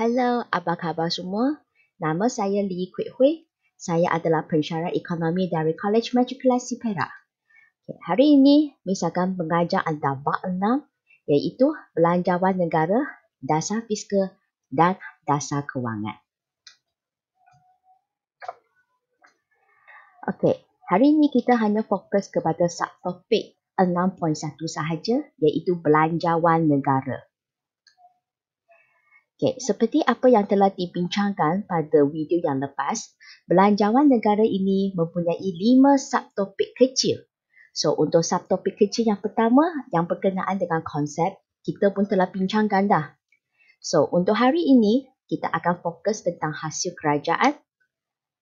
Hello, apa khabar semua? Nama saya Lee Kwek Hui. Saya adalah pensyarah ekonomi dari College Matrikulasi Perak. Hari ini, Miss akan mengajar anda bab 6 iaitu Belanjawan Negara, Dasar Fiskal dan Dasar Kewangan. Okey, hari ini kita hanya fokus kepada subtopik 6.1 sahaja iaitu Belanjawan Negara. Okay, seperti apa yang telah dibincangkan pada video yang lepas, belanjawan negara ini mempunyai 5 subtopik kecil. So, untuk subtopik kecil yang pertama, yang berkenaan dengan konsep, kita pun telah bincangkan dah. So, untuk hari ini, kita akan fokus tentang hasil kerajaan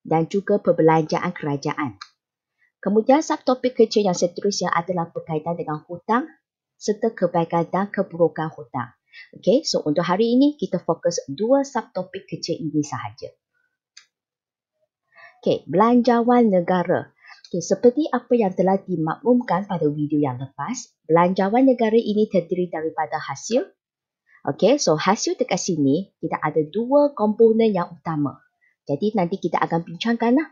dan juga perbelanjaan kerajaan. Kemudian, subtopik kecil yang seterusnya adalah berkaitan dengan hutang serta kebaikan dan keburukan hutang. Okay, so untuk hari ini kita fokus 2 subtopik kecil ini sahaja. Okay, belanjawan negara. Okay, seperti apa yang telah dimaklumkan pada video yang lepas, belanjawan negara ini terdiri daripada hasil. Okay, so hasil dekat sini kita ada 2 komponen yang utama. Jadi nanti kita akan bincangkan lah.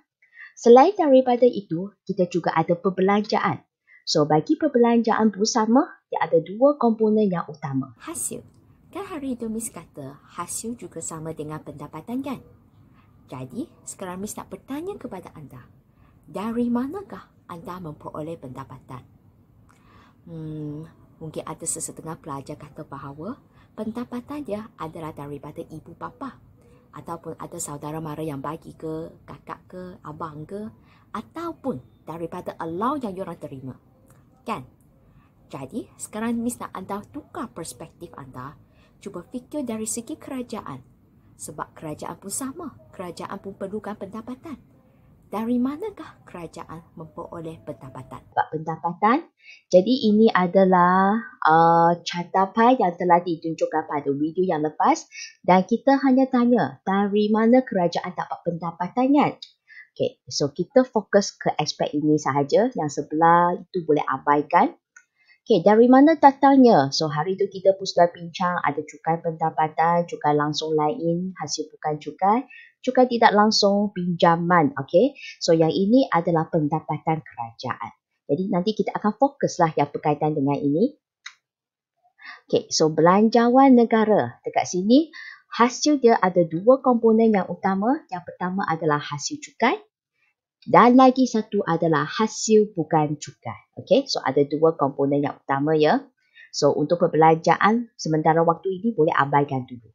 Selain daripada itu, kita juga ada perbelanjaan. So bagi perbelanjaan bersama, dia ada 2 komponen yang utama. Hasil. Kan hari itu Miss kata hasil juga sama dengan pendapatan kan? Jadi sekarang Miss nak bertanya kepada anda. Dari manakah anda memperoleh pendapatan? Mungkin ada sesetengah pelajar kata bahawa pendapatan dia adalah daripada ibu bapa. Ataupun ada saudara mara yang bagi ke, kakak ke, abang ke. Ataupun daripada allow yang diorang terima. Kan? Jadi sekarang Miss nak anda tukar perspektif anda. Cuba fikir dari segi kerajaan. Sebab kerajaan pun sama. Kerajaan pun perlukan pendapatan. Dari manakah kerajaan memperoleh pendapatan? Pendapatan. Jadi ini adalah catatan yang telah ditunjukkan pada video yang lepas. Dan kita hanya tanya dari mana kerajaan dapat pendapatan kan? Okay, so kita fokus ke aspek ini sahaja. Yang sebelah itu boleh abaikan. Okay, dari mana datangnya? So, hari itu kita pun sudah bincang ada cukai pendapatan, cukai langsung lain, hasil bukan cukai, cukai tidak langsung, pinjaman. Okay, so yang ini adalah pendapatan kerajaan. Jadi, nanti kita akan fokuslah yang berkaitan dengan ini. Okay, so belanjawan negara. Dekat sini, hasil dia ada 2 komponen yang utama. Yang pertama adalah hasil cukai. Dan lagi satu adalah hasil bukan cukai. Okay, so ada 2 komponen yang utama ya. So untuk perbelanjaan sementara waktu ini boleh abaikan dulu.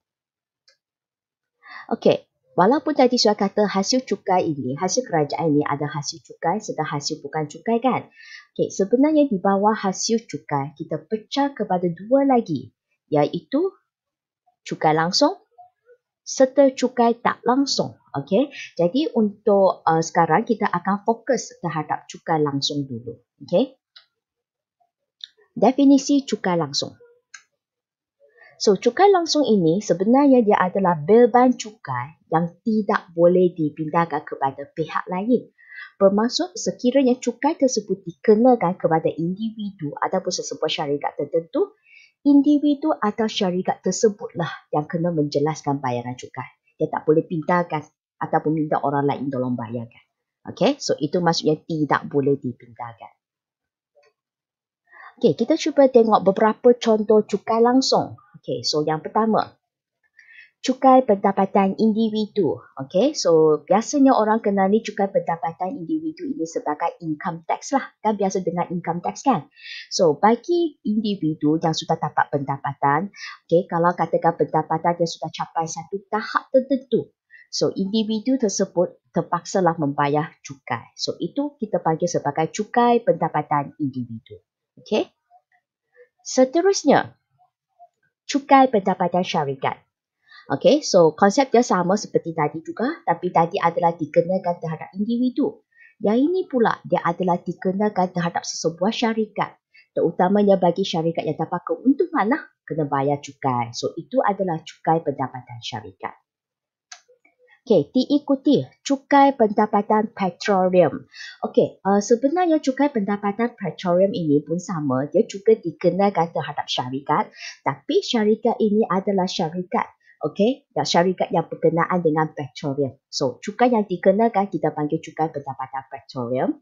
Okay, walaupun tadi saya kata hasil cukai ini, hasil kerajaan ini ada hasil cukai serta hasil bukan cukai kan. Okay, sebenarnya di bawah hasil cukai kita pecah kepada 2 lagi. Iaitu cukai langsung serta cukai tak langsung. Okey, jadi untuk sekarang kita akan fokus terhadap cukai langsung dulu. Okey, definisi cukai langsung. So, cukai langsung ini sebenarnya dia adalah beban cukai yang tidak boleh dipindahkan kepada pihak lain. Bermaksud sekiranya cukai tersebut dikenakan kepada individu ataupun sesebuah syarikat tertentu, individu atau syarikat tersebutlah yang kena menjelaskan bayaran cukai. Dia tak boleh pindahkan ataupun minta orang lain tolong bayarkan. Okay, so itu maksudnya tidak boleh dipindahkan. Okay, kita cuba tengok beberapa contoh cukai langsung. Okay, so yang pertama, cukai pendapatan individu. Okay, so biasanya orang kenali cukai pendapatan individu ini sebagai income tax lah. Kan biasa dengar income tax kan? So, bagi individu yang sudah dapat pendapatan, okay, kalau katakan pendapatan dia sudah capai satu tahap tertentu, so individu tersebut terpaksalah membayar cukai. So, itu kita panggil sebagai cukai pendapatan individu. Okay? Seterusnya, cukai pendapatan syarikat. Okay, so konsep dia sama seperti tadi juga, tapi tadi adalah dikenakan terhadap individu. Yang ini pula dia adalah dikenakan terhadap sesebuah syarikat. Terutamanya bagi syarikat yang dapat keuntungan lah, kena bayar cukai. So itu adalah cukai pendapatan syarikat. Okay, diikuti cukai pendapatan petroleum. Okay, sebenarnya cukai pendapatan petroleum ini pun sama. Dia juga dikenakan terhadap syarikat. Tapi syarikat ini adalah syarikat Okey, dan syarikat yang berkenaan dengan petroleum. So, cukai yang dikenakan kita panggil cukai pendapatan petroleum.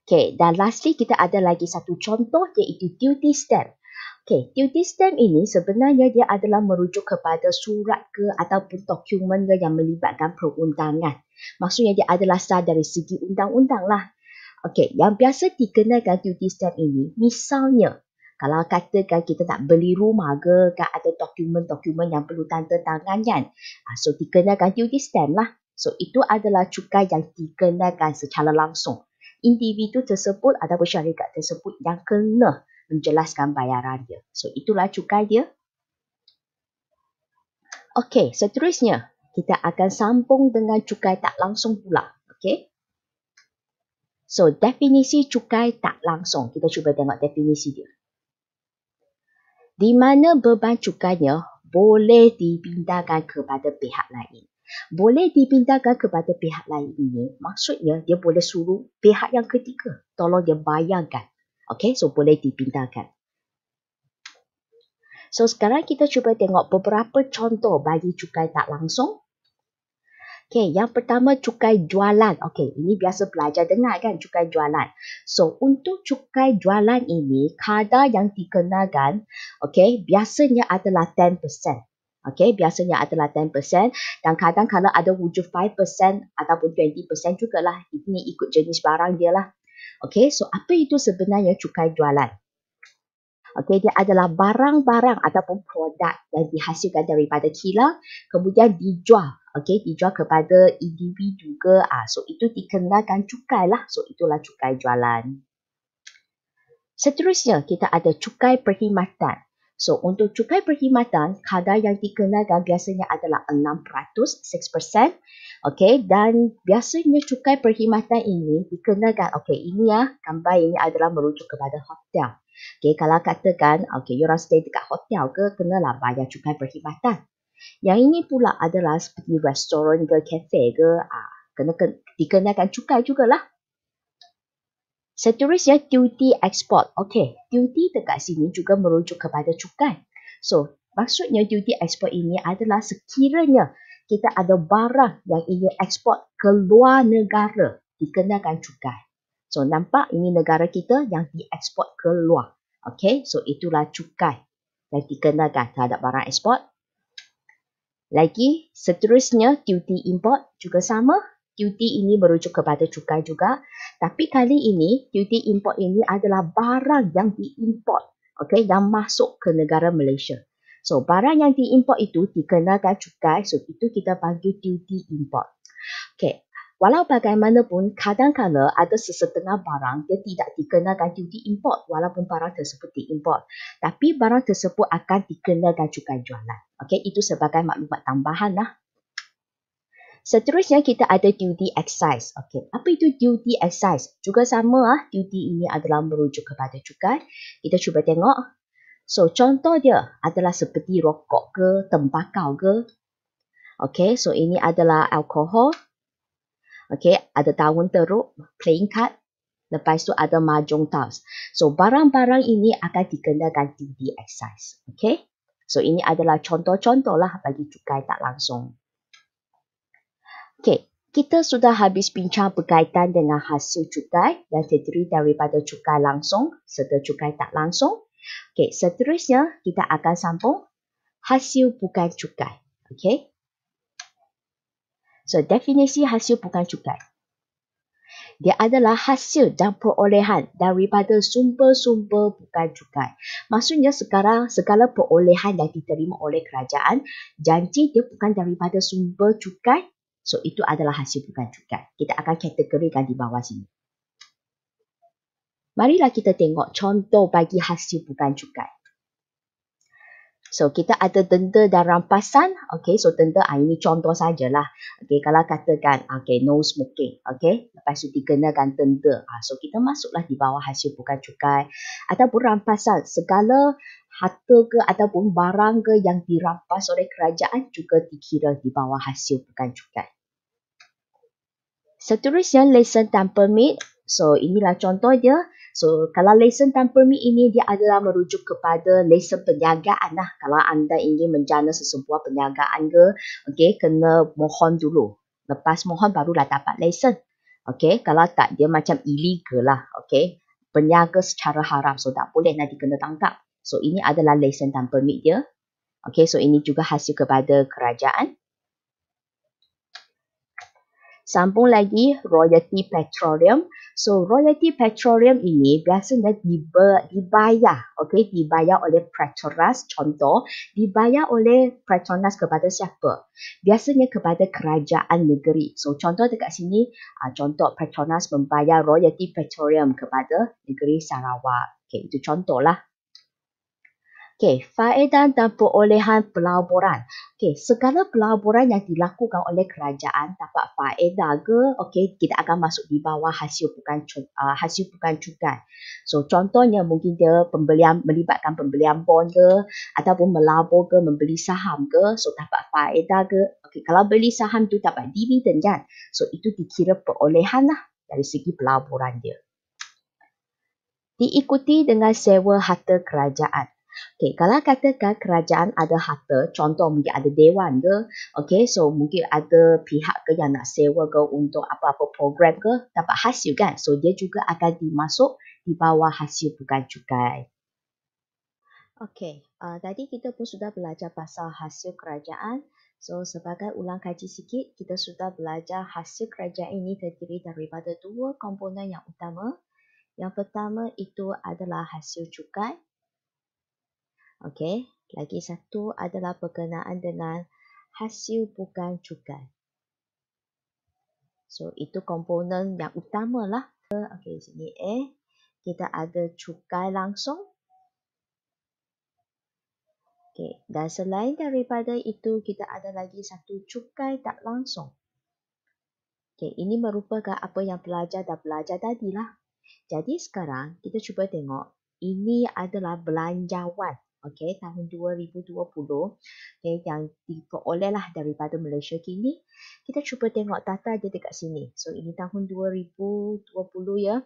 Okey, dan lastly kita ada lagi satu contoh iaitu duty stamp. Okey, duty stamp ini sebenarnya dia adalah merujuk kepada surat ke ataupun dokumen yang melibatkan perundangan. Maksudnya dia adalah sah dari segi undang-undang lah. Okey, yang biasa dikenakan duty stamp ini, misalnya kalau katakan kita nak beli rumah ke, kan ada dokumen-dokumen yang perlu tanda tangan kan. So dikenakan duty stamp lah. So itu adalah cukai yang dikenakan secara langsung. Individu tersebut ataupun syarikat tersebut yang kena menjelaskan bayaran dia. So itulah cukai dia. Okey, seterusnya kita akan sambung dengan cukai tak langsung pula. Okey. So definisi cukai tak langsung. Kita cuba tengok definisi dia. Di mana beban cukainya boleh dipindahkan kepada pihak lain. Boleh dipindahkan kepada pihak lain ini, maksudnya dia boleh suruh pihak yang ketiga tolong dia bayarkan. Okey, so boleh dipindahkan. So sekarang kita cuba tengok beberapa contoh bagi cukai tak langsung. Okey, yang pertama cukai jualan. Okey, ini biasa pelajar dengar kan, cukai jualan. So, untuk cukai jualan ini, kadar yang dikenakan, okey, biasanya adalah 10%. Okey, biasanya adalah 10% dan kadang kalau ada wujud 5% ataupun 20% jugalah. Ini ikut jenis barang dia lah. Okey, so apa itu sebenarnya cukai jualan? Okey, dia adalah barang-barang ataupun produk yang dihasilkan daripada kilang kemudian dijual. Okey, dijual kepada individu ke. So itu dikenakan cukai lah. So itulah cukai jualan. Seterusnya kita ada cukai perkhidmatan. So untuk cukai perkhidmatan, kadar yang dikenakan biasanya adalah 6%, 6%. Okey, dan biasanya cukai perkhidmatan ini dikenakan. Okey, ini gambar ini adalah merujuk kepada hotel. Okay, kalau katakan, you orang stay dekat hotel ke, kenalah bayar cukai perkhidmatan. Yang ini pula adalah seperti restoran ke, kafe ke, dikenakan cukai jugalah. Seterusnya, duty export. Okay, duty dekat sini juga merujuk kepada cukai. So, maksudnya duty export ini adalah sekiranya kita ada barang yang ingin ekspor ke luar negara, dikenakan cukai. So, nampak ini negara kita yang dieksport ke luar. Okey, so itulah cukai yang dikenakan terhadap barang ekspor. Lagi, seterusnya duty import juga sama. Duty ini merujuk kepada cukai juga. Tapi kali ini, duty import ini adalah barang yang diimport. Okey, yang masuk ke negara Malaysia. So, barang yang diimport itu dikenakan cukai. So, itu kita panggil duty import. Okey. Walau bagaimanapun, kadang-kadang ada sesetengah barang dia tidak dikenakan duty import walaupun barang tersebut diimport. Tapi barang tersebut akan dikenakan cukai jualan. Okey, itu sebagai maklumat tambahan lah. Seterusnya kita ada duty excise. Okey, apa itu duty excise? Juga sama duty ini adalah merujuk kepada cukai. Kita cuba tengok. So, contoh dia adalah seperti rokok ke, tembakau ke. Okey, so ini adalah alkohol. Okey, ada daun teruk, playing card. Lepas tu ada mahjong tiles. So, barang-barang ini akan dikenakan duty excise. Okey. So, ini adalah contoh-contoh lah bagi cukai tak langsung. Okey, kita sudah habis bincang berkaitan dengan hasil cukai yang terdiri daripada cukai langsung serta cukai tak langsung. Okey, seterusnya kita akan sambung hasil bukan cukai. Okey. So, definisi hasil bukan cukai. Dia adalah hasil dan perolehan daripada sumber-sumber bukan cukai. Maksudnya sekarang segala perolehan yang diterima oleh kerajaan, janji dia bukan daripada sumber cukai, so itu adalah hasil bukan cukai. Kita akan kategorikan di bawah sini. Marilah kita tengok contoh bagi hasil bukan cukai. So, kita ada denda dan rampasan. Okay, so denda ini contoh sajalah. Okay, kalau katakan, okay, no smoking. Okay, lepas tu dikenakan denda. So, kita masuklah di bawah hasil bukan cukai. Ataupun rampasan, segala harta ke ataupun barang ke yang dirampas oleh kerajaan juga dikira di bawah hasil bukan cukai. Seterusnya, lesen dan permit. So, inilah contoh dia. So, kalau lesen time permit ini dia adalah merujuk kepada lesen perniagaan lah. Kalau anda ingin menjana sesebuah perniagaan ke, okey, kena mohon dulu. Lepas mohon barulah dapat lesen. Okey, kalau tak dia macam illegal lah. Okey, berniaga secara haram. So, tak boleh nanti kena tangkap. So, ini adalah lesen time permit dia. Okey, so ini juga hasil kepada kerajaan. Sambung lagi, royalty petroleum. So, royalty petroleum ini biasanya dibayar, okey, dibayar oleh Petronas. Contoh, dibayar oleh Petronas kepada siapa? Biasanya kepada kerajaan negeri. So, contoh dekat sini, contoh Petronas membayar royalty petroleum kepada negeri Sarawak. Okey, itu contohlah. Okey, faedah dan perolehan pelaburan. Okey, segala pelaburan yang dilakukan oleh kerajaan dapat faedah ke, okey, kita akan masuk di bawah hasil bukan cukai. So, contohnya mungkin dia melibatkan pembelian bond ke, ataupun melabur ke, membeli saham ke, so dapat faedah ke. Okey, kalau beli saham tu dapat dividen kan. So, itu dikira perolehan lah dari segi pelaburan dia. Diikuti dengan sewa harta kerajaan. Okey, kalau katakan kerajaan ada harta, contoh mungkin ada dewan ke, okey, so mungkin ada pihak ke yang nak sewa ke untuk apa-apa program ke, dapat hasil kan. So, dia juga akan dimasuk di bawah hasil bukan cukai. Okey, tadi kita pun sudah belajar pasal hasil kerajaan. So, sebagai ulang kaji sikit, kita sudah belajar hasil kerajaan ini terdiri daripada dua komponen yang utama. Yang pertama itu adalah hasil cukai. Okey, lagi satu adalah berkenaan dengan hasil bukan cukai. So, itu komponen yang utama lah. Okey, sini kita ada cukai langsung. Okey, dan selain daripada itu, kita ada lagi satu cukai tak langsung. Okey, ini merupakan apa yang pelajar dah belajar tadilah. Jadi sekarang, kita cuba tengok. Ini adalah belanjawan. Okey, tahun 2020 yang diperolehlah daripada Malaysia kini. Kita cuba tengok data dia dekat sini. So, ini tahun 2020 ya.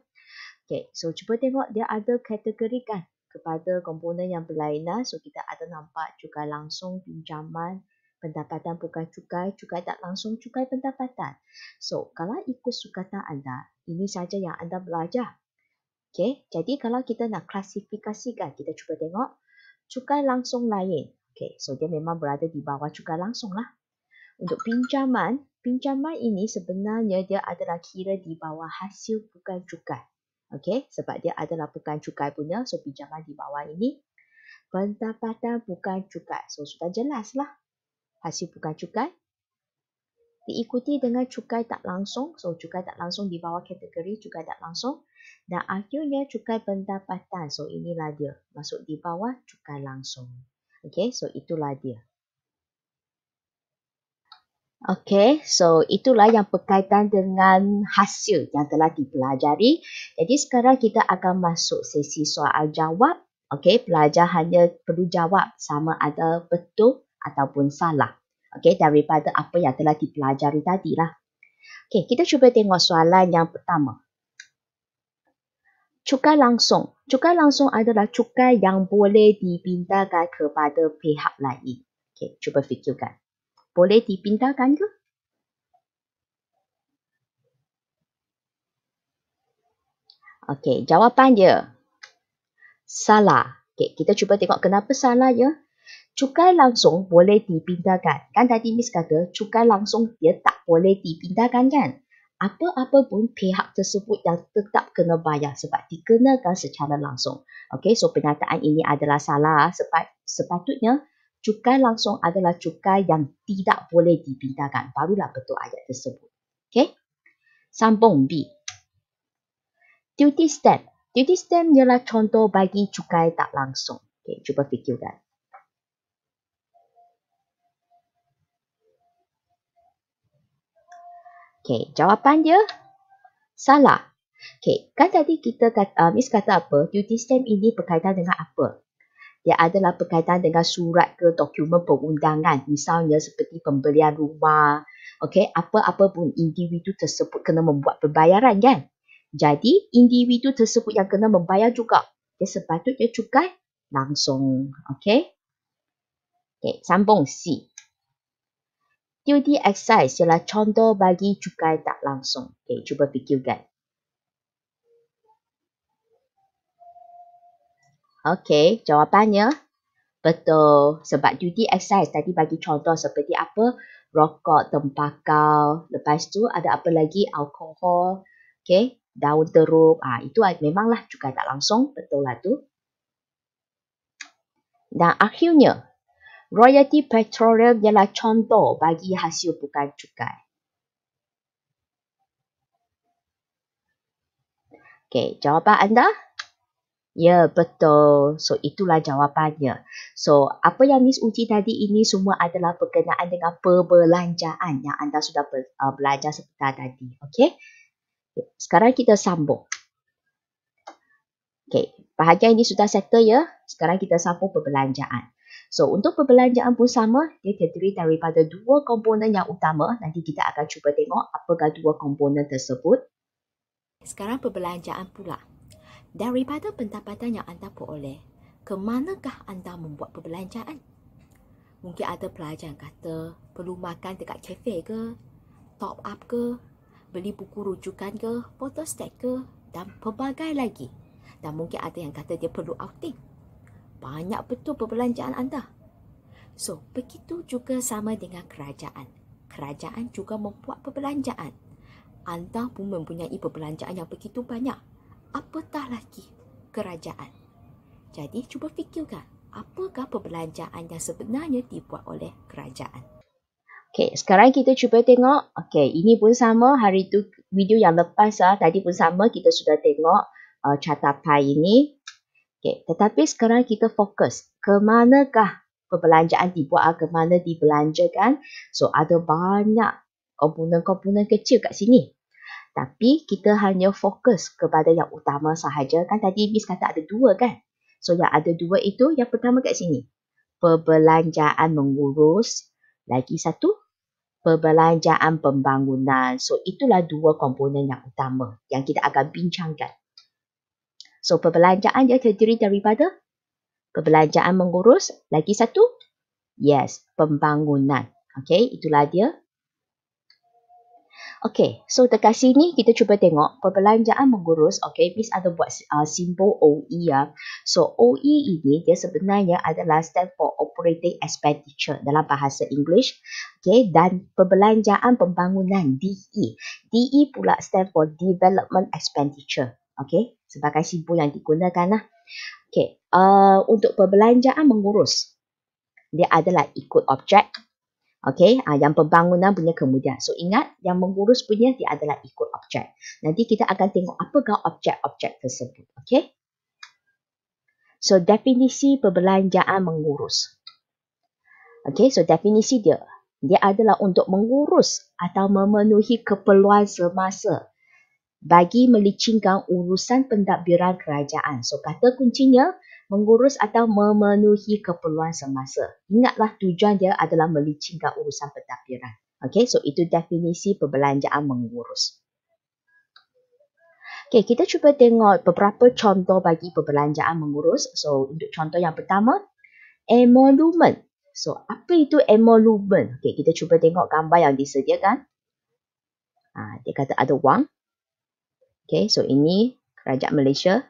Okey, so cuba tengok dia ada kategorikan kepada komponen yang berlainan. So, kita ada nampak cukai langsung, pinjaman, pendapatan bukan cukai, cukai tak langsung, cukai pendapatan. So, kalau ikut sukatan anda, ini saja yang anda belajar. Okey, jadi kalau kita nak klasifikasikan, kita cuba tengok cukai langsung lain. Okey, so dia memang berada di bawah cukai langsung lah. Untuk pinjaman ini sebenarnya dia adalah kira di bawah hasil bukan cukai. Okey, sebab dia adalah bukan cukai punya, so pinjaman di bawah ini. Pendapatan bukan cukai, so sudah jelas lah hasil bukan cukai. Diikuti dengan cukai tak langsung, so cukai tak langsung di bawah kategori cukai tak langsung. Dan akhirnya cukai pendapatan. So, inilah dia. Masuk di bawah cukai langsung. Okey, so itulah dia. Okey, so itulah yang berkaitan dengan hasil yang telah dipelajari. Jadi, sekarang kita akan masuk sesi soal jawab. Okey, pelajar hanya perlu jawab sama ada betul ataupun salah. Okey, daripada apa yang telah dipelajari tadilah. Okey, kita cuba tengok soalan yang pertama. Cukai langsung. Cukai langsung adalah cukai yang boleh dipindahkan kepada pihak lain. Okey, cuba fikirkan. Boleh dipindahkan ke? Okey, jawapan dia salah. Okey, kita cuba tengok kenapa salah ya. Cukai langsung boleh dipindahkan. Kan tadi Miss kata cukai langsung dia tak boleh dipindahkan kan? Apa-apa pun pihak tersebut yang tetap kena bayar sebab dikenakan secara langsung. Okey, so pernyataan ini adalah salah. Sepatutnya cukai langsung adalah cukai yang tidak boleh dipindahkan. Barulah betul ayat tersebut. Okey, sambung B. Duty stamp. Duty stamp ialah contoh bagi cukai tak langsung. Okey, cuba fikirkan. Okey, jawapan dia salah. Okey, kan tadi Miss kata apa? Duty stamp ini berkaitan dengan apa? Dia adalah berkaitan dengan surat ke dokumen perundangan. Misalnya seperti pembelian rumah. Okey, apa-apa pun individu tersebut kena membuat pembayaran kan? Jadi, individu tersebut yang kena membayar juga. Dia sepatutnya cukai langsung. Okey? Okey, sambung C. Duty excise ialah contoh bagi cukai tak langsung. Okey, cuba fikirkan. Okey, jawapannya betul. Sebab duty excise tadi bagi contoh seperti apa? Rokok, tembakau. Lepas tu ada apa lagi? Alkohol. Okey, daun teruk. Itu memanglah cukai tak langsung. Betul lah tu. Dan akhirnya, royalty petroleum ialah contoh bagi hasil bukan cukai. Okey, jawapan anda? Ya, betul. So, itulah jawapannya. So, apa yang Miss uji tadi ini semua adalah berkenaan dengan perbelanjaan yang anda sudah belajar sebentar tadi. Okey? Sekarang kita sambung. Okey, bahagian ini sudah settle ya. Sekarang kita sambung perbelanjaan. So, untuk perbelanjaan pun sama, dia terdiri daripada dua komponen yang utama. Nanti kita akan cuba tengok apakah dua komponen tersebut. Sekarang perbelanjaan pula. Daripada pendapatan yang anda peroleh, ke manakah anda membuat perbelanjaan? Mungkin ada pelajar yang kata perlu makan dekat kafe ke, top up ke, beli buku rujukan ke, photostat ke, dan pelbagai lagi. Dan mungkin ada yang kata dia perlu outing. Banyak betul perbelanjaan anda. So, begitu juga sama dengan kerajaan. Kerajaan juga membuat perbelanjaan. Anda pun mempunyai perbelanjaan yang begitu banyak. Apatah lagi kerajaan. Jadi, cuba fikirkan, apakah perbelanjaan yang sebenarnya dibuat oleh kerajaan? Okey, sekarang kita cuba tengok. Okey, ini pun sama. Hari tu video yang lepas tadi pun sama. Kita sudah tengok catapai ini. Okey, tetapi sekarang kita fokus. Ke manakah perbelanjaan dibuat, ke mana dibelanjakan. So, ada banyak komponen-komponen kecil kat sini. Tapi kita hanya fokus kepada yang utama sahaja. Kan tadi Miss kata ada dua kan? So, yang ada dua itu, yang pertama kat sini. Perbelanjaan mengurus. Lagi satu, perbelanjaan pembangunan. So, itulah dua komponen yang utama yang kita akan bincangkan. So, perbelanjaan dia terdiri daripada perbelanjaan mengurus. Lagi satu, yes, pembangunan. Okey, itulah dia. Okey, so dekat sini kita cuba tengok perbelanjaan mengurus. Okey, Miss ada buat simbol OE ya. So, OE ini dia sebenarnya adalah stand for Operating Expenditure dalam bahasa English. Okey, dan perbelanjaan pembangunan DE. DE pula stand for Development Expenditure. Okey, sebagai simbol yang digunakan lah. Okey, untuk perbelanjaan mengurus, dia adalah ikut objek. Okey, yang pembangunan punya kemudian. So, ingat yang mengurus punya dia adalah ikut objek. Nanti kita akan tengok apakah objek-objek tersebut. Okey. So, definisi perbelanjaan mengurus. Okey, so definisi dia. Dia adalah untuk mengurus atau memenuhi keperluan semasa bagi melicingkan urusan pentadbiran kerajaan. So, kata kuncinya mengurus atau memenuhi keperluan semasa. Ingatlah tujuan dia adalah melicingkan urusan pentadbiran. Okey, so itu definisi perbelanjaan mengurus. Okey, kita cuba tengok beberapa contoh bagi perbelanjaan mengurus. So, untuk contoh yang pertama, emolument. So, apa itu emolument? Okey, kita cuba tengok gambar yang disediakan. Dia kata ada wang. Okey, so ini kerajaan Malaysia.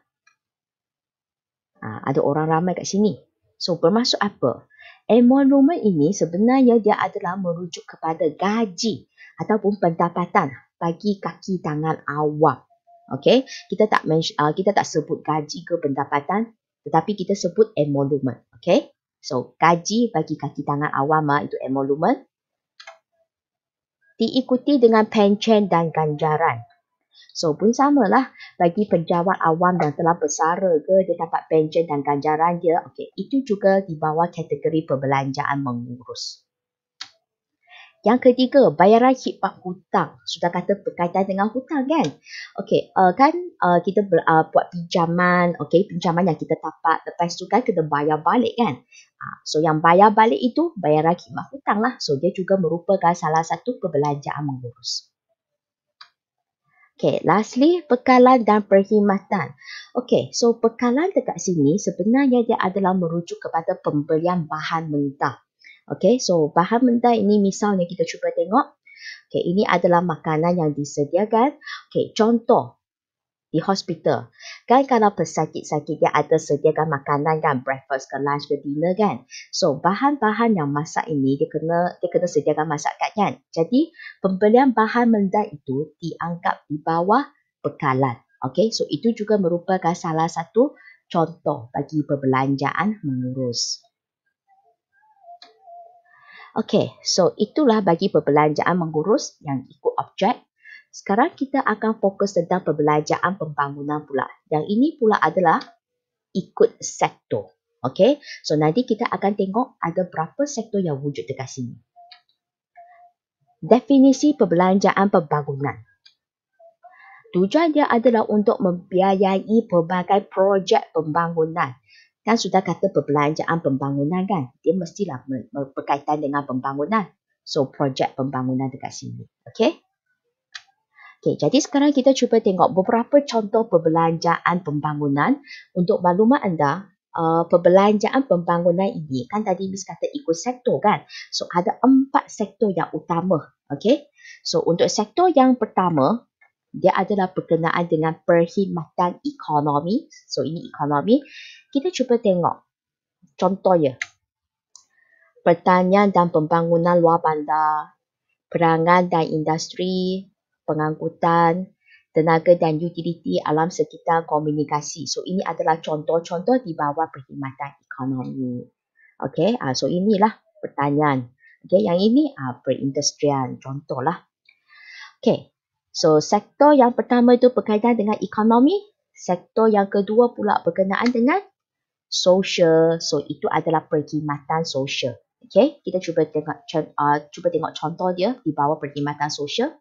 Ada orang ramai kat sini. So, bermaksud apa? Emolument ini sebenarnya dia adalah merujuk kepada gaji ataupun pendapatan bagi kaki tangan awam. Okey, kita tak sebut gaji ke pendapatan, tetapi kita sebut emolument. Okey, so gaji bagi kaki tangan awam itu emolument. Diikuti dengan pencen dan ganjaran. So, pun samalah bagi pejabat awam yang telah bersara ke, dia dapat pencen dan ganjaran dia. Okey, itu juga di bawah kategori perbelanjaan mengurus. Yang ketiga, bayaran khidmat hutang. Sudah kata berkaitan dengan hutang kan? Okey, kita buat pinjaman, okey, pinjaman yang kita dapat, lepas tu kan kena bayar balik kan? So, yang bayar balik itu bayaran khidmat hutang lah. So, dia juga merupakan salah satu perbelanjaan mengurus. Okay, lastly, bekalan dan perkhidmatan. Okay, so bekalan dekat sini sebenarnya dia adalah merujuk kepada pembelian bahan mentah. Okay, so bahan mentah ini misalnya kita cuba tengok. Okay, ini adalah makanan yang disediakan. Okay, contoh di hospital. Kan kalau pesakit-sakit dia ada sediakan makanan kan, breakfast ke lunch ke dinner kan. So bahan-bahan yang masak ini dia kena sediakan masakan kan. Jadi pembelian bahan mentah itu dianggap di bawah bekalan. Okay, so itu juga merupakan salah satu contoh bagi perbelanjaan mengurus. Okay, so itulah bagi perbelanjaan mengurus yang ikut objek. Sekarang kita akan fokus tentang perbelanjaan pembangunan pula. Yang ini pula adalah ikut sektor. Okay, so nanti kita akan tengok ada berapa sektor yang wujud dekat sini. Definisi perbelanjaan pembangunan. Tujuan dia adalah untuk membiayai pelbagai projek pembangunan. Kan sudah kata perbelanjaan pembangunan kan, dia mestilah berkaitan dengan pembangunan. So, projek pembangunan dekat sini. Okay? Okay, jadi sekarang kita cuba tengok beberapa contoh perbelanjaan pembangunan. Untuk maklumat anda, perbelanjaan pembangunan ini kan tadi Miss kata ikut sektor kan. So ada 4 sektor yang utama. Okay, so untuk sektor yang pertama, dia adalah berkenaan dengan perkhidmatan ekonomi. So ini ekonomi. Kita cuba tengok contohnya. Pertanian dan pembangunan luar bandar, perangan dan industri, pengangkutan, tenaga dan utiliti alam sekitar komunikasi. So ini adalah contoh-contoh di bawah perkhidmatan ekonomi. Okay, so inilah pertanian. Okay, yang ini perindustrian, contohlah. Okay, so sektor yang pertama itu berkaitan dengan ekonomi. Sektor yang kedua pula berkenaan dengan sosial. So itu adalah perkhidmatan sosial. Okay, kita cuba tengok contoh dia di bawah perkhidmatan sosial.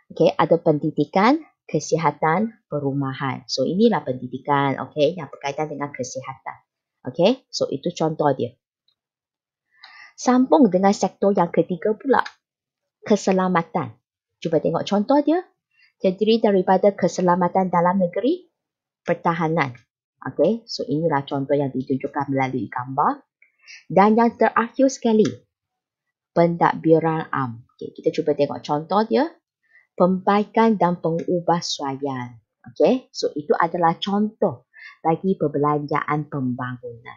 Okay, ada pendidikan, kesihatan, perumahan. So inilah pendidikan, okay, yang berkaitan dengan kesihatan. Okay, so itu contoh dia. Sambung dengan sektor yang ketiga pula, keselamatan. Cuba tengok contoh dia. Terdiri daripada keselamatan dalam negeri, pertahanan. Okay, so inilah contoh yang ditunjukkan melalui gambar. Dan yang terakhir sekali, pentadbiran am. Okay, kita cuba tengok contoh dia. Pembaikan dan pengubahsuaian. Okay, so itu adalah contoh bagi perbelanjaan pembangunan.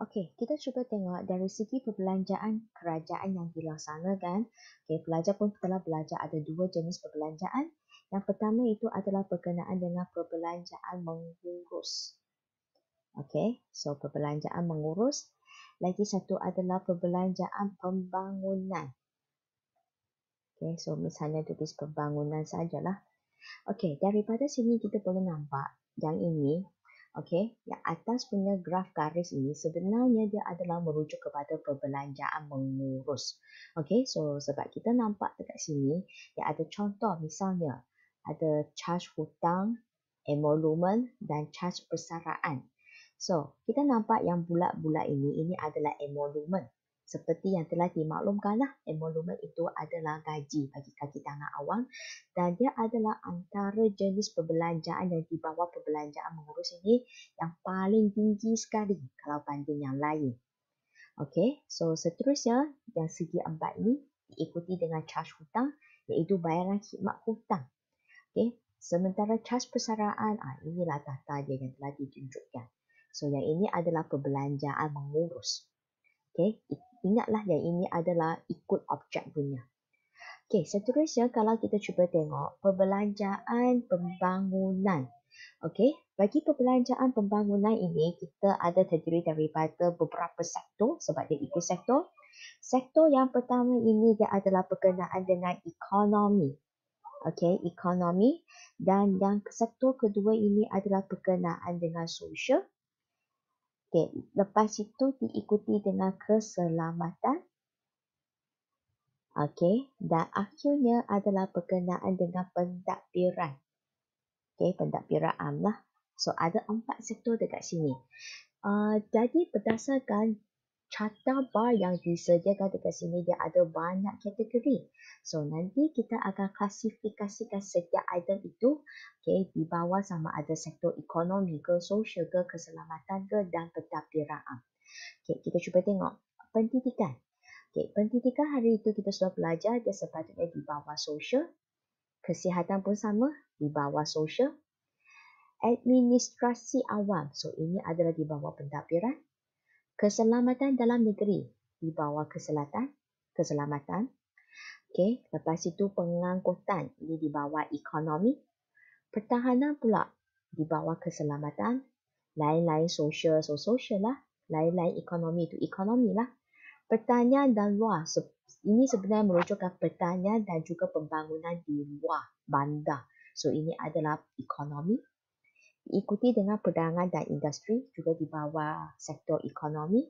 Okay, kita cuba tengok dari segi perbelanjaan kerajaan yang dilaksanakan. Okay, pelajar pun telah belajar ada 2 jenis perbelanjaan. Yang pertama itu adalah berkenaan dengan perbelanjaan mengurus. Okay, so perbelanjaan mengurus. Lagi satu adalah perbelanjaan pembangunan. Okay, so misalnya tulis pembangunan sajalah. Okay, daripada sini kita boleh nampak yang ini, okay, yang atas punya graf garis ini sebenarnya dia adalah merujuk kepada perbelanjaan mengurus. Okay, so sebab kita nampak dekat sini, yang ada contoh misalnya, ada charge hutang, emolumen dan charge persaraan. So, kita nampak yang bulat-bulat ini adalah emolumen. Seperti yang telah dimaklumkan lah, emolumen itu adalah gaji bagi kaki tangan awam dan dia adalah antara jenis perbelanjaan yang di bawah perbelanjaan mengurus ini yang paling tinggi sekali kalau banding yang lain. Okay, so seterusnya yang segi 4 ini diikuti dengan charge hutang iaitu bayaran khidmat hutang. Okay, sementara charge persaraan, inilah data dia yang telah ditunjukkan. So yang ini adalah perbelanjaan mengurus. Okay, ingatlah yang ini adalah ikut objek punya. Okay, seterusnya kalau kita cuba tengok perbelanjaan pembangunan. Okay, bagi perbelanjaan pembangunan ini kita ada terdiri daripada beberapa sektor sebab dia ikut sektor. Sektor yang pertama ini dia adalah berkenaan dengan ekonomi. Okay, ekonomi. Dan yang sektor kedua ini adalah berkenaan dengan sosial. Okay, lepas itu diikuti dengan keselamatan. Okay, dan akhirnya adalah berkenaan dengan pentadbiran. Okay, pentadbiran am lah. So, ada 4 sektor dekat sini. Jadi, berdasarkan carta bar yang disediakan dekat sini dia ada banyak kategori. So nanti kita akan klasifikasikan setiap item itu di bawah sama ada sektor ekonomi ke, sosial ke, keselamatan ke dan pentadbiran. Kita cuba tengok pendidikan. Pendidikan hari itu kita sudah belajar dia sepatutnya di bawah sosial. Kesihatan pun sama di bawah sosial. Administrasi awam. So ini adalah di bawah pentadbiran. Keselamatan dalam negeri di bawah keselamatan. Lepas itu pengangkutan ini di bawah ekonomi. Pertahanan pula di bawah keselamatan. Lain-lain sosial, sosial lah. Lain-lain ekonomi itu ekonomi lah. Pertanian dan luar. Ini sebenarnya merujukkan pertanian dan juga pembangunan di luar bandar. So ini adalah ekonomi. Diikuti dengan perdagangan dan industri juga di bawah sektor ekonomi.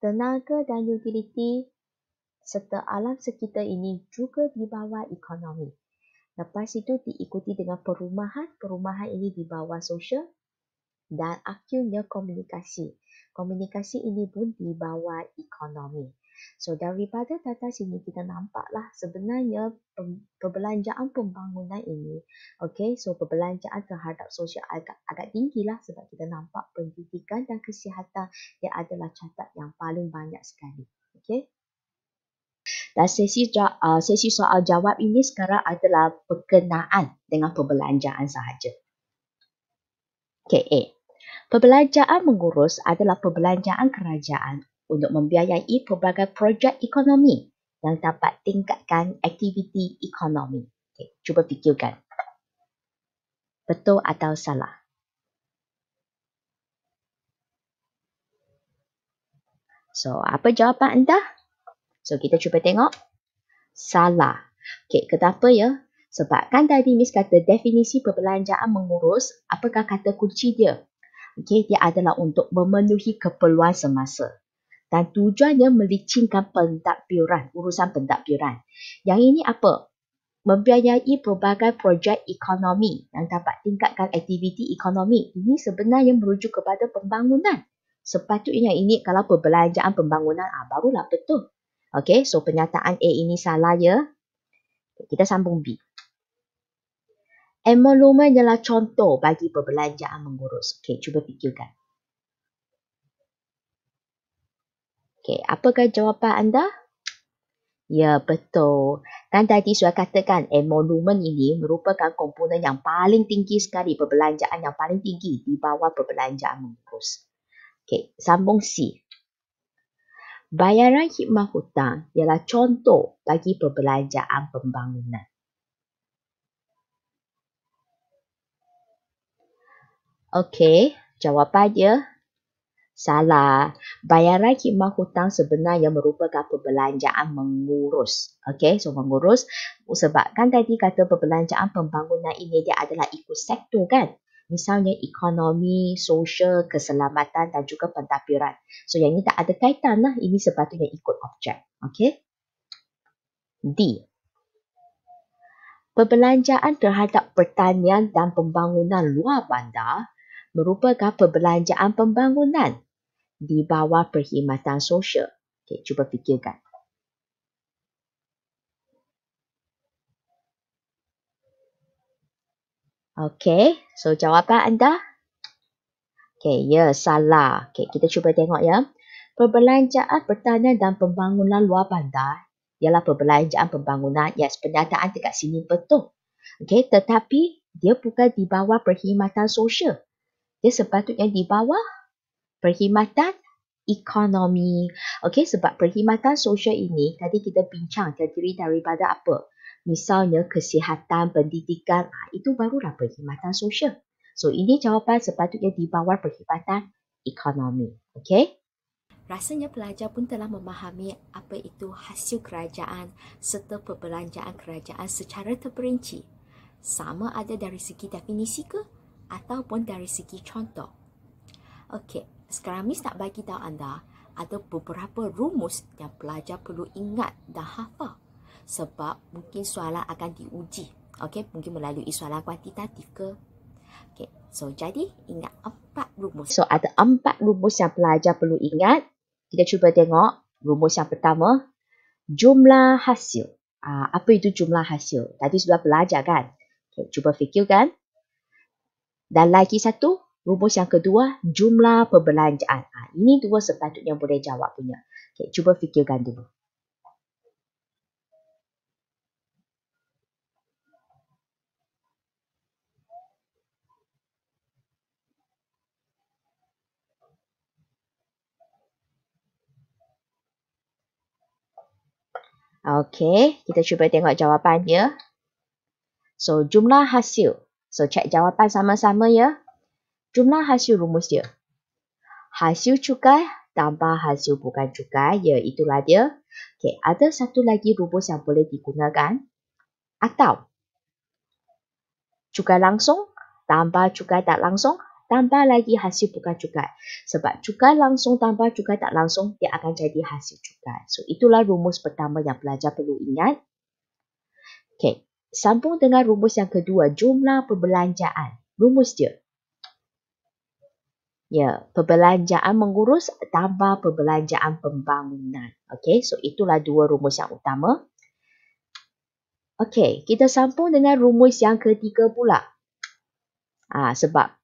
Tenaga dan utiliti serta alam sekitar ini juga di bawah ekonomi. Lepas itu diikuti dengan perumahan. Perumahan ini di bawah sosial. Dan akhirnya komunikasi. Komunikasi ini pun di bawah ekonomi. So daripada data sini kita nampaklah sebenarnya perbelanjaan pembangunan ini, so perbelanjaan terhadap sosial agak tinggilah sebab kita nampak pendidikan dan kesihatan dia adalah catat yang paling banyak sekali. Dan sesi soal jawab ini sekarang adalah berkenaan dengan perbelanjaan sahaja. A. Perbelanjaan mengurus adalah perbelanjaan kerajaan untuk membiayai pelbagai projek ekonomi yang dapat tingkatkan aktiviti ekonomi. Cuba fikirkan. Betul atau salah? So, apa jawapan anda? So, kita cuba tengok. Salah. Kenapa ya? Sebab kan tadi Miss kata definisi perbelanjaan mengurus, apakah kata kunci dia? Dia adalah untuk memenuhi keperluan semasa. Dan tujuannya melicingkan pentadbiran, urusan pentadbiran. Yang ini apa? Membiayai pelbagai projek ekonomi yang dapat tingkatkan aktiviti ekonomi. Ini sebenarnya merujuk kepada pembangunan. Sepatutnya ini kalau perbelanjaan pembangunan, barulah betul. So pernyataan A ini salah ya. Kita sambung B. Emolumen adalah contoh bagi perbelanjaan mengurus. Cuba fikirkan. Apakah jawapan anda? Ya, betul. Kan tadi saya katakan emolumen ini merupakan komponen yang paling tinggi sekali, perbelanjaan yang paling tinggi di bawah perbelanjaan mengurus. Sambung C. Bayaran khidmat hutang ialah contoh bagi perbelanjaan pembangunan. Jawapannya salah. Bayaran khidmat hutang sebenarnya merupakan perbelanjaan mengurus. So mengurus sebab kan tadi kata perbelanjaan pembangunan ini dia adalah ikut sektor kan. Misalnya ekonomi, sosial, keselamatan dan juga pentadbiran. So yang ini tak ada kaitan lah. Ini sepatutnya ikut objek. D. Perbelanjaan terhadap pertanian dan pembangunan luar bandar merupakan perbelanjaan pembangunan di bawah perkhidmatan sosial. Cuba fikirkan. So jawapan anda? Ya, salah. Kita cuba tengok ya. Perbelanjaan pertanian dan pembangunan luar bandar ialah perbelanjaan pembangunan. Yes, pernyataan dekat sini betul. Tetapi dia bukan di bawah perkhidmatan sosial. Dia sepatutnya di bawah perkhidmatan ekonomi. Sebab perkhidmatan sosial ini tadi kita bincang terdiri daripada apa? Misalnya kesihatan, pendidikan, itu barulah perkhidmatan sosial. So ini jawapan sepatutnya di bawah perkhidmatan ekonomi. Rasanya pelajar pun telah memahami apa itu hasil kerajaan serta perbelanjaan kerajaan secara terperinci. Sama ada dari segi definisi ke ataupun dari segi contoh. Sekarang Miss nak bagi tahu anda ada beberapa rumus yang pelajar perlu ingat dan hafal sebab mungkin soalan akan diuji. Mungkin melalui soalan kuantitatif ke. So jadi ingat 4 rumus. So ada 4 rumus yang pelajar perlu ingat. kita cuba tengok rumus yang pertama, jumlah hasil. Apa itu jumlah hasil? Tadi sudah belajar kan? Okay, cuba fikirkan. Dan lagi satu, rumus yang kedua, jumlah perbelanjaan. Ini dua sepatutnya boleh jawab punya. Okay, cuba fikirkan dulu. Okey, kita cuba tengok jawapannya. So, jumlah hasil. So, cek jawapan sama-sama ya. Jumlah hasil rumus dia. Hasil cukai tambah hasil bukan cukai. Ya, itulah dia. Okey, ada satu lagi rumus yang boleh digunakan. Atau, cukai langsung tambah cukai tak langsung tambah lagi hasil bukan cukai. Sebab cukai langsung tambah cukai tak langsung, dia akan jadi hasil cukai. So, itulah rumus pertama yang pelajar perlu ingat. Okey, sambung dengan rumus yang kedua, jumlah perbelanjaan. Rumus dia. Ya, perbelanjaan mengurus tambah perbelanjaan pembangunan. Okey, so itulah dua rumus yang utama. Okey, kita sambung dengan rumus yang ketiga pula. Sebab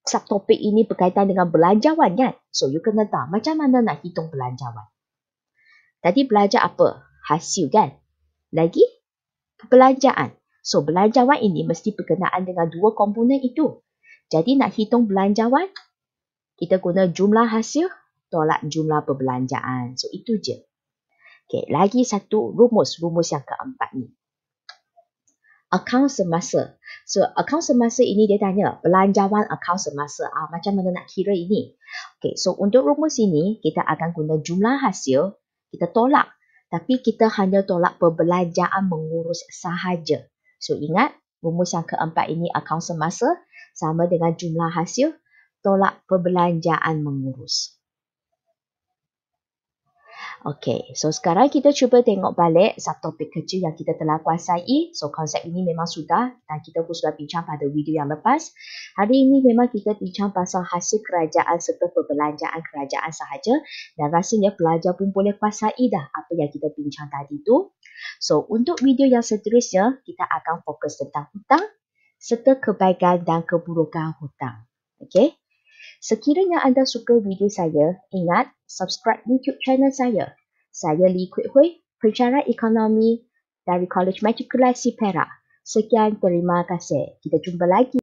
subtopik ini berkaitan dengan belanjawan kan? So, you kena tahu macam mana nak hitung belanjawan. Tadi belajar apa? Hasil kan? Lagi, perbelanjaan. So, belanjawan ini mesti berkenaan dengan dua komponen itu. Jadi, nak hitung belanjawan, kita guna jumlah hasil tolak jumlah perbelanjaan. So, itu je. Okay, lagi satu rumus yang keempat ni. Akaun semasa. So, akaun semasa ini dia tanya, belanjawan akaun semasa. Macam mana nak kira ini? Okay, so untuk rumus ini, kita akan guna jumlah hasil, kita tolak. Tapi kita hanya tolak perbelanjaan mengurus sahaja. So, ingat, rumus yang keempat ini akaun semasa, sama dengan jumlah hasil, tolak perbelanjaan mengurus. Okey, so sekarang kita cuba tengok balik subtopik kecil yang kita telah kuasai. So, konsep ini memang sudah dan kita pun sudah bincang pada video yang lepas. Hari ini memang kita bincang pasal hasil kerajaan serta perbelanjaan kerajaan sahaja dan rasanya pelajar pun boleh kuasai dah apa yang kita bincang tadi tu. So, untuk video yang seterusnya, kita akan fokus tentang hutang serta kebaikan dan keburukan hutang. Okey? Sekiranya anda suka video saya, ingat subscribe YouTube channel saya. Saya Lee Kwek Hui, pensyarah ekonomi dari College Matrikulasi Perak. Sekian, terima kasih. Kita jumpa lagi.